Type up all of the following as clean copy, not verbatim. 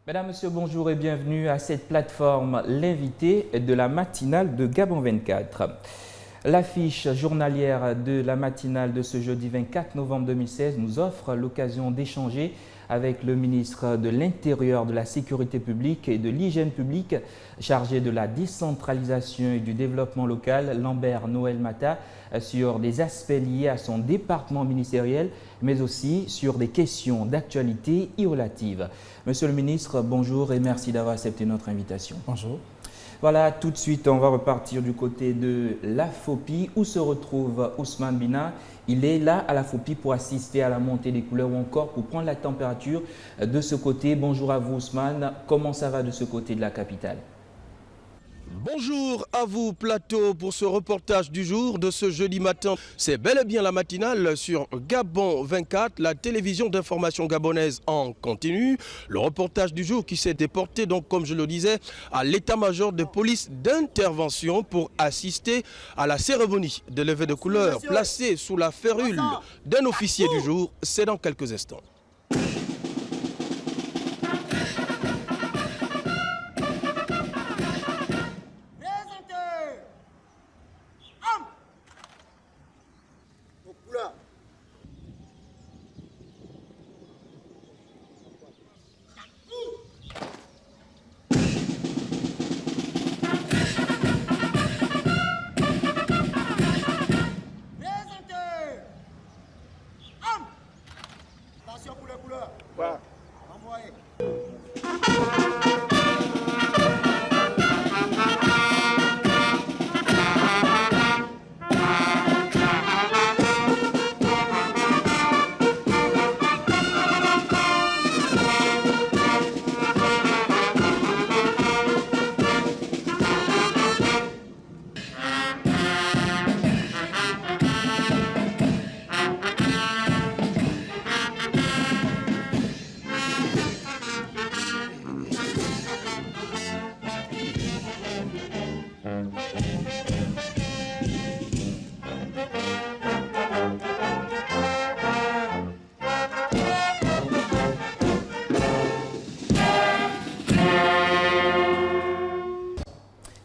Mesdames, Messieurs, bonjour et bienvenue à cette plateforme, l'invité de la matinale de Gabon 24. L'affiche journalière de la matinale de ce jeudi 24 novembre 2016 nous offre l'occasion d'échanger avec le ministre de l'Intérieur, de la Sécurité publique et de l'Hygiène publique, chargé de la décentralisation et du développement local, Lambert Noël Mata, sur des aspects liés à son département ministériel, mais aussi sur des questions d'actualité et relatives. Monsieur le ministre, bonjour et merci d'avoir accepté notre invitation. Bonjour. Voilà, tout de suite, on va repartir du côté de la FOPI où se retrouve Ousmane Bina. Il est là à la FOPI pour assister à la montée des couleurs ou encore pour prendre la température de ce côté. Bonjour à vous Ousmane, comment ça va de ce côté de la capitale? Bonjour à vous plateau pour ce reportage du jour de ce jeudi matin. C'est bel et bien la matinale sur Gabon 24, la télévision d'information gabonaise en continu. Le reportage du jour qui s'est déporté donc comme je le disais à l'état-major de police d'intervention pour assister à la cérémonie de levée de couleur placée sous la férule d'un officier du jour. C'est dans quelques instants.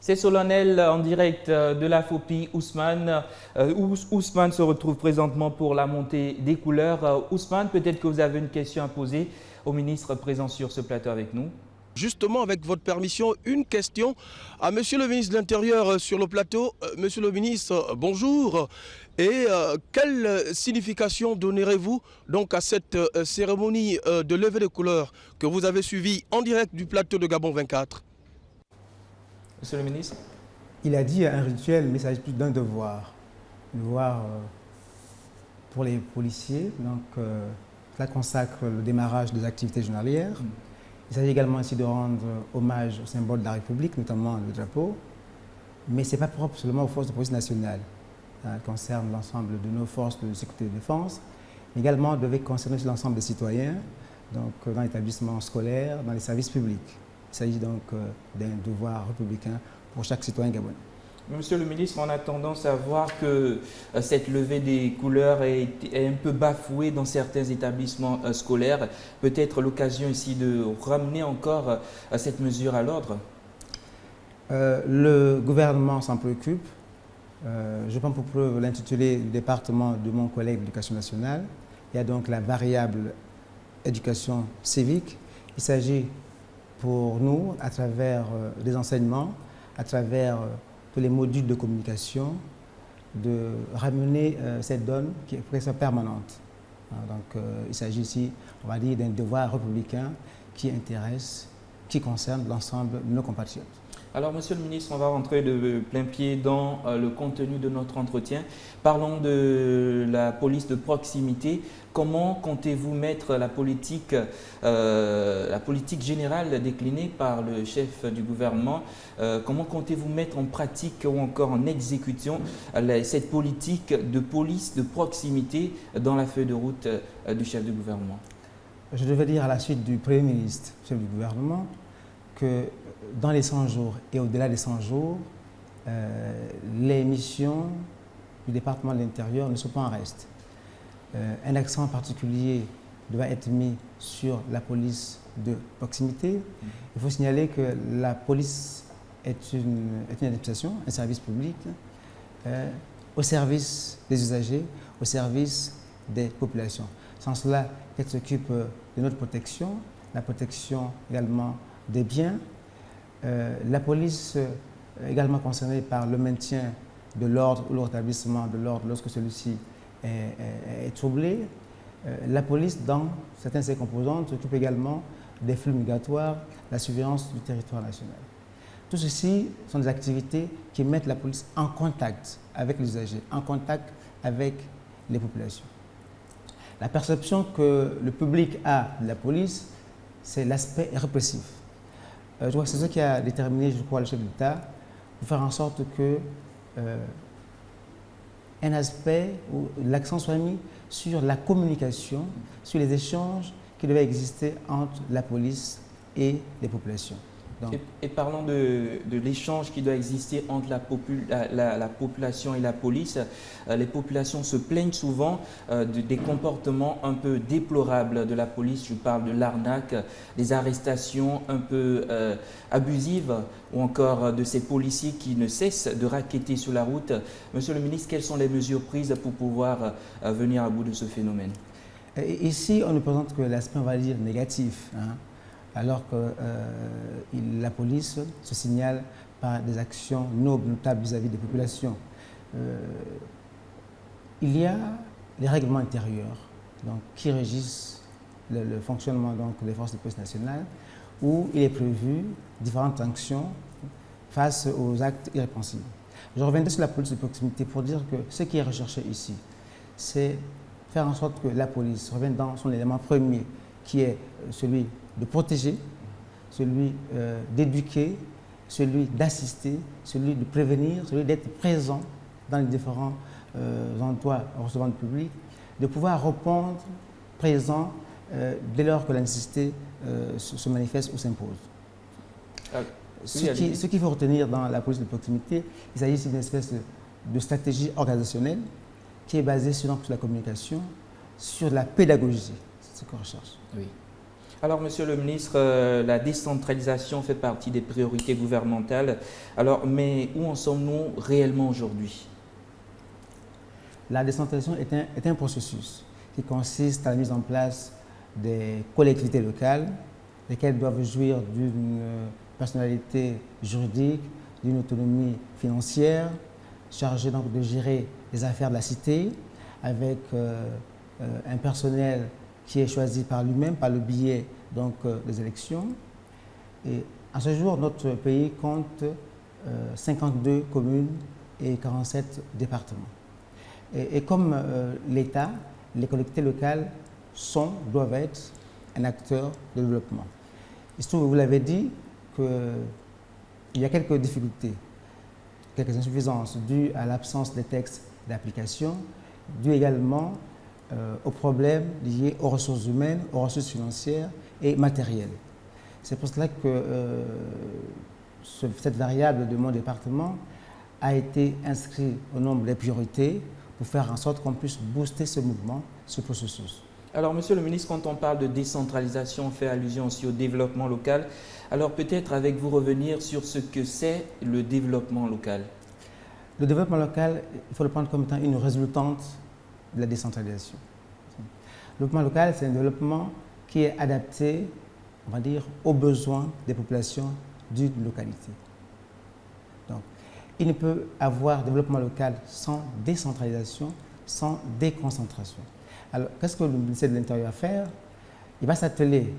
C'est solennel en direct de la FOPI Ousmane. Ousmane se retrouve présentement pour la montée des couleurs. Ousmane, peut-être que vous avez une question à poser au ministre présent sur ce plateau avec nous. Justement, avec votre permission, une question à Monsieur le ministre de l'Intérieur sur le plateau. Monsieur le ministre, bonjour. Et quelle signification donnerez-vous donc à cette cérémonie de levée de couleurs que vous avez suivie en direct du plateau de Gabon 24? Monsieur le ministre. Il a dit un rituel, mais il s'agit plus d'un devoir. Un devoir pour les policiers. Donc, cela consacre le démarrage des activités journalières. Il s'agit également aussi de rendre hommage au symbole de la République, notamment le drapeau. Mais ce n'est pas propre seulement aux forces de police nationale. Ça concerne l'ensemble de nos forces de sécurité et de défense. Mais également, devait concerner l'ensemble des citoyens, donc dans l'établissement scolaire, dans les services publics. Il s'agit donc d'un devoir républicain pour chaque citoyen gabonais. Monsieur le ministre, on a tendance à voir que cette levée des couleurs est un peu bafouée dans certains établissements scolaires. Peut-être l'occasion ici de ramener encore cette mesure à l'ordre? Le gouvernement s'en préoccupe. Je prends pour preuve l'intitulé du département de mon collègue de l'Éducation nationale. Il y a donc la variable éducation civique. Il s'agit pour nous, à travers des enseignements, à travers tous les modules de communication, de ramener cette donne qui est presque permanente. Donc il s'agit ici, on va dire, d'un devoir républicain qui intéresse, qui concerne l'ensemble de nos compatriotes. Alors, Monsieur le ministre, on va rentrer de plein pied dans le contenu de notre entretien. Parlons de la police de proximité. Comment comptez-vous mettre la politique générale déclinée par le chef du gouvernement, comment comptez-vous mettre en pratique ou encore en exécution cette politique de police de proximité dans la feuille de route du chef du gouvernement? Je devais dire à la suite du Premier ministre, chef du gouvernement, que dans les 100 jours et au-delà des 100 jours, les missions du département de l'Intérieur ne sont pas en reste. Un accent particulier doit être mis sur la police de proximité. Il faut signaler que la police est une administration, un service public au service des usagers, au service des populations. Sans cela, elle s'occupe de notre protection, la protection également des biens. La police est également concernée par le maintien de l'ordre ou le rétablissement de l'ordre lorsque celui-ci est troublé. La police, dans certaines de ses composantes, s'occupe également des flux migratoires, la surveillance du territoire national. Tout ceci sont des activités qui mettent la police en contact avec les usagers, en contact avec les populations. La perception que le public a de la police, c'est l'aspect répressif. Je crois que c'est ce qui a déterminé, je crois, le chef de l'État pour faire en sorte que un aspect où l'accent soit mis sur la communication, sur les échanges qui devaient exister entre la police et les populations. Donc, et parlant de l'échange qui doit exister entre la population et la police, les populations se plaignent souvent des comportements un peu déplorables de la police. Je parle de l'arnaque, des arrestations un peu abusives ou encore de ces policiers qui ne cessent de racketter sur la route. Monsieur le ministre, quelles sont les mesures prises pour pouvoir venir à bout de ce phénomène? Ici, on ne présente que l'aspect, on va dire, négatif, alors que la police se signale par des actions nobles, notables vis-à-vis des populations. Il y a les règlements intérieurs donc, qui régissent le fonctionnement donc, des forces de police nationales, où il est prévu différentes sanctions face aux actes irrépréhensibles. Je reviendrai sur la police de proximité pour dire que ce qui est recherché ici, c'est faire en sorte que la police revienne dans son élément premier, qui est celui de protéger, celui d'éduquer, celui d'assister, celui de prévenir, celui d'être présent dans les différents endroits recevant du public, de pouvoir répondre présent dès lors que la nécessité se manifeste ou s'impose. Ce qu'il faut retenir dans la police de proximité, il s'agit d'une espèce de stratégie organisationnelle qui est basée sur la communication, sur la pédagogie. C'est ce qu'on recherche. Oui. Alors, Monsieur le ministre, la décentralisation fait partie des priorités gouvernementales. Alors, mais où en sommes-nous réellement aujourd'hui? La décentralisation est un processus qui consiste à la mise en place des collectivités locales, lesquelles doivent jouir d'une personnalité juridique, d'une autonomie financière, chargée donc de gérer les affaires de la cité, avec un personnel qui est choisi par lui-même, par le biais donc, des élections. Et à ce jour, notre pays compte 52 communes et 47 départements. Et comme l'État, les collectivités locales doivent être un acteur de développement. Il se trouve, vous l'avez dit, qu'il y a quelques difficultés, quelques insuffisances dues à l'absence des textes d'application, dues également aux problèmes liés aux ressources humaines, aux ressources financières et matérielles. C'est pour cela que cette variable de mon département a été inscrite au nombre des priorités pour faire en sorte qu'on puisse booster ce mouvement, ce processus. Alors, Monsieur le ministre, quand on parle de décentralisation, on fait allusion aussi au développement local. Alors, peut-être avec vous revenir sur ce que c'est le développement local. Le développement local, il faut le prendre comme étant une résultante de la décentralisation. Le développement local, c'est un développement qui est adapté, on va dire, aux besoins des populations d'une localité. Donc, il ne peut avoir développement local sans décentralisation, sans déconcentration. Alors, qu'est-ce que le ministère de l'Intérieur va faire? Il va s'atteler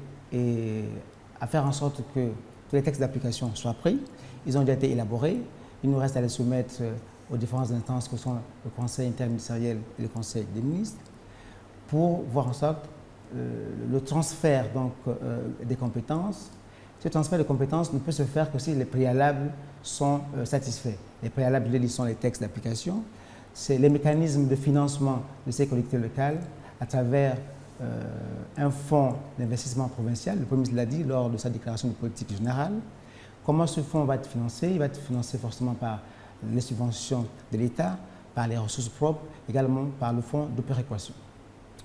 à faire en sorte que tous les textes d'application soient pris. Ils ont déjà été élaborés. Il nous reste à les soumettre aux différentes instances que sont le Conseil interministériel et le Conseil des ministres pour voir en sorte le transfert donc, des compétences. Ce transfert de compétences ne peut se faire que si les préalables sont satisfaits. Les préalables, je l'ai dit, sont les textes d'application. C'est les mécanismes de financement de ces collectivités locales à travers un fonds d'investissement provincial. Le Premier ministre l'a dit lors de sa déclaration de politique générale. Comment ce fonds va être financé? Il va être financé forcément par les subventions de l'État, par les ressources propres, également par le fonds de péréquation.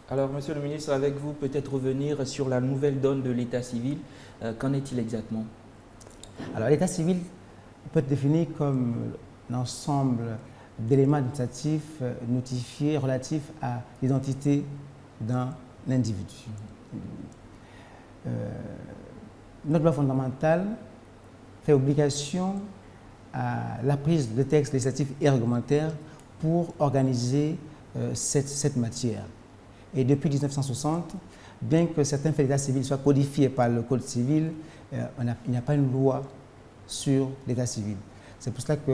Alors, Monsieur le ministre, avec vous, peut-être revenir sur la nouvelle donne de l'état civil. Qu'en est-il exactement? Alors, l'état civil peut être défini comme l'ensemble d'éléments administratifs notifiés relatifs à l'identité d'un individu. Notre loi fondamentale fait obligation à la prise de textes législatifs et réglementaires pour organiser cette matière. Et depuis 1960, bien que certains faits d'état civil soient codifiés par le Code civil, il n'y a pas une loi sur l'état civil. C'est pour cela que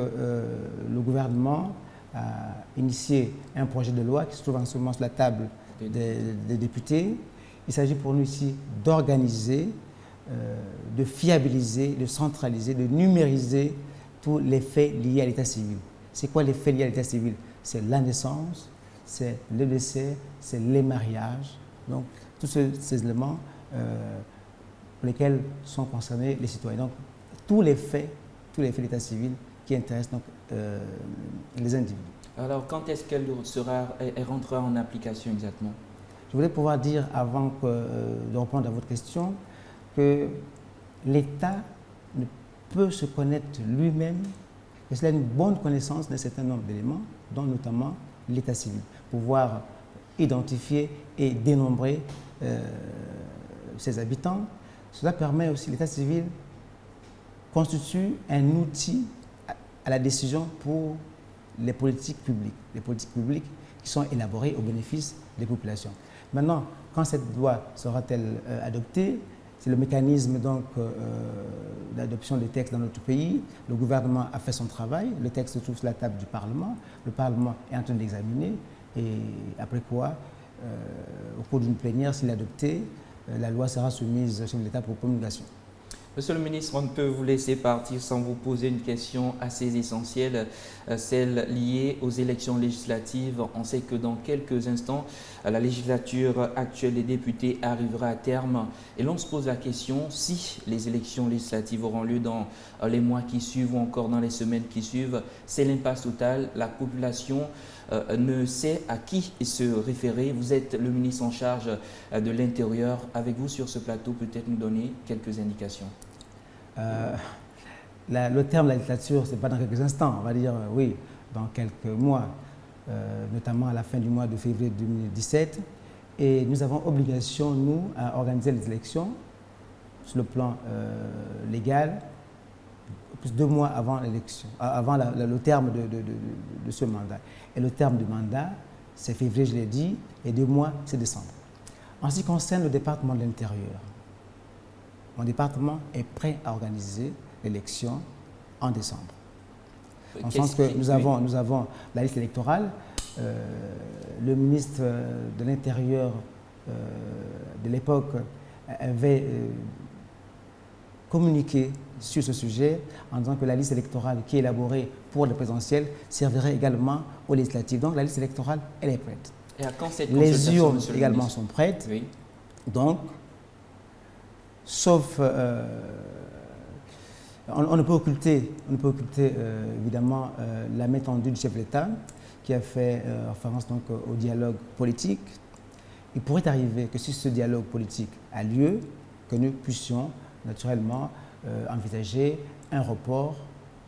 le gouvernement a initié un projet de loi qui se trouve en ce moment sur la table des députés. Il s'agit pour nous ici d'organiser, de fiabiliser, de centraliser, de numériser tous les faits liés à l'état civil. C'est quoi les faits liés à l'état civil? C'est la naissance, c'est le décès, c'est les mariages. Donc, tous ces éléments pour lesquels sont concernés les citoyens. Donc, tous les faits d'état civil qui intéressent donc, les individus. Alors, quand est-ce qu'elle rentrera en application exactement? Je voulais pouvoir dire, avant de répondre à votre question, que l'État ne peut se connaître lui-même que s'il a une bonne connaissance d'un certain nombre d'éléments, dont notamment l'état civil, pouvoir identifier et dénombrer ses habitants. Cela permet aussi, l'état civil constitue un outil à la décision pour les politiques publiques qui sont élaborées au bénéfice des populations. Maintenant, quand cette loi sera-t-elle adoptée, c'est le mécanisme donc d'adoption des textes dans notre pays. Le gouvernement a fait son travail, le texte se trouve sur la table du Parlement, le Parlement est en train d'examiner et après quoi, au cours d'une plénière, s'il est adopté, la loi sera soumise au chef de l'État pour promulgation. Monsieur le ministre, on ne peut vous laisser partir sans vous poser une question assez essentielle, celle liée aux élections législatives. On sait que dans quelques instants, la législature actuelle des députés arrivera à terme. Et l'on se pose la question si les élections législatives auront lieu dans les mois qui suivent ou encore dans les semaines qui suivent. C'est l'impasse totale. La population ne sait à qui se référer. Vous êtes le ministre en charge de l'Intérieur. Avec vous sur ce plateau, peut-être nous donner quelques indications. Le terme législature, ce n'est pas dans quelques instants, on va dire oui, dans quelques mois, notamment à la fin du mois de février 2017. Et nous avons obligation, nous, à organiser les élections sur le plan légal, plus 2 mois avant l'élection, avant le terme de ce mandat. Et le terme du mandat, c'est février, je l'ai dit, et 2 mois, c'est décembre. En ce qui concerne le département de l'Intérieur, mon département est prêt à organiser l'élection en décembre. En sens que nous avons la liste électorale. Le ministre de l'Intérieur de l'époque avait communiqué sur ce sujet en disant que la liste électorale qui est élaborée pour le présidentiel servirait également aux législatives. Donc la liste électorale, elle est prête. Et à quand cette les urnes également sont prêtes. Oui. Donc, sauf, on ne peut occulter évidemment la main tendue du chef de l'État qui a fait référence donc au dialogue politique. Il pourrait arriver que si ce dialogue politique a lieu, que nous puissions naturellement envisager un report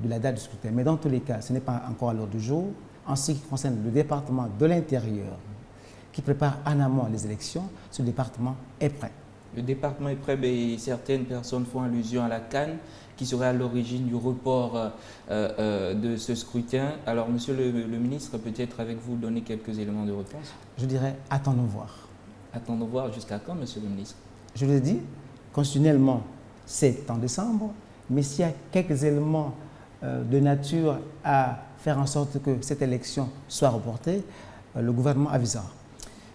de la date du scrutin. Mais dans tous les cas, ce n'est pas encore à l'ordre du jour. En ce qui concerne le département de l'Intérieur qui prépare en amont les élections, ce département est prêt. Le département est prêt, mais certaines personnes font allusion à la CAN qui serait à l'origine du report de ce scrutin. Alors, monsieur le ministre, peut-être avec vous donner quelques éléments de réponse. Je dirais, attendons voir. Attendons voir jusqu'à quand, monsieur le ministre? Je vous ai dit, constitutionnellement, c'est en décembre, mais s'il y a quelques éléments de nature à faire en sorte que cette élection soit reportée, le gouvernement avisera.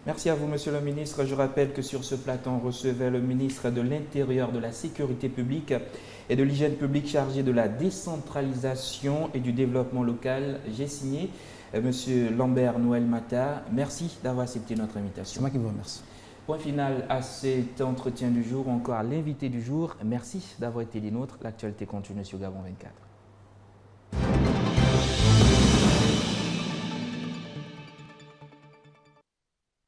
Merci à vous, monsieur le ministre. Je rappelle que sur ce plateau, on recevait le ministre de l'Intérieur, de la Sécurité publique et de l'Hygiène publique chargé de la décentralisation et du développement local. J'ai signé monsieur Lambert Noël Mata. Merci d'avoir accepté notre invitation. C'est moi qui vous remercie. Point final à cet entretien du jour, encore à l'invité du jour. Merci d'avoir été des nôtres. L'actualité continue sur Gabon 24.